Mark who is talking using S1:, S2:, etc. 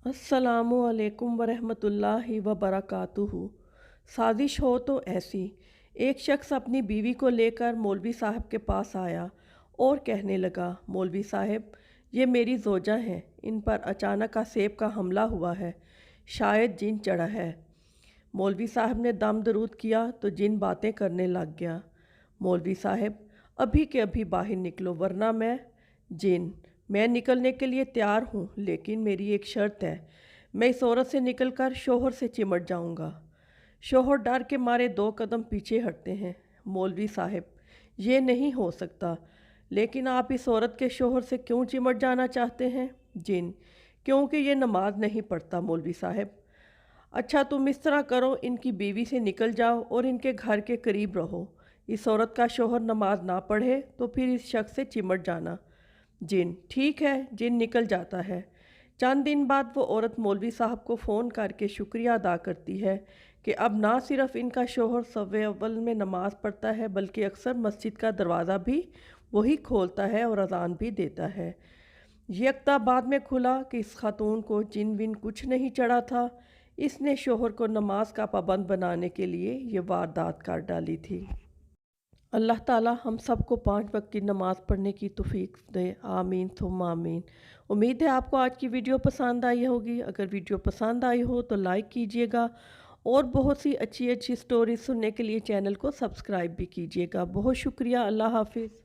S1: अस्सलामु अलैकुम वरहमतुल्लाहि वबरकातुहू। साजिश हो तो ऐसी। एक शख्स अपनी बीवी को लेकर मौलवी साहब के पास आया और कहने लगा, मौलवी साहब, ये मेरी ज़ौजा हैं, इन पर अचानक आसेब का हमला हुआ है, शायद जिन चढ़ा है। मौलवी साहब ने दम दरूद किया तो जिन बातें करने लग गया। मौलवी साहब, अभी के अभी बाहर निकलो वरना जिन मैं निकलने के लिए तैयार हूँ, लेकिन मेरी एक शर्त है, मैं इस औरत से निकलकर शोहर से चिमट जाऊँगा। शोहर डर के मारे 2 कदम पीछे हटते हैं। मौलवी साहब, ये नहीं हो सकता, लेकिन आप इस औरत के शोहर से क्यों चिमट जाना चाहते हैं? जिन, क्योंकि ये नमाज नहीं पढ़ता मौलवी साहब। अच्छा, तुम इस तरह करो, इनकी बीवी से निकल जाओ और इनके घर के करीब रहो। इस औरत का शोहर नमाज ना पढ़े तो फिर इस शख्स से चिमट जाना। जिन, ठीक है। जिन निकल जाता है। चंद दिन बाद वो औरत मौलवी साहब को फ़ोन करके शुक्रिया अदा करती है कि अब ना सिर्फ इनका शोहर सव्वे अव्वल में नमाज़ पढ़ता है, बल्कि अक्सर मस्जिद का दरवाज़ा भी वही खोलता है और अजान भी देता है। यकता बाद में खुला कि इस खातून को जिन विन कुछ नहीं चढ़ा था, इसने शोहर को नमाज का पाबंद बनाने के लिए ये वारदात कर डाली थी। अल्लाह ताला हम सबको 5 वक्त की नमाज़ पढ़ने की तौफीक दे, आमीन थुम्मा आमीन। उम्मीद है आपको आज की वीडियो पसंद आई होगी। अगर वीडियो पसंद आई हो तो लाइक कीजिएगा और बहुत सी अच्छी अच्छी स्टोरी सुनने के लिए चैनल को सब्सक्राइब भी कीजिएगा। बहुत शुक्रिया। अल्लाह हाफिज़।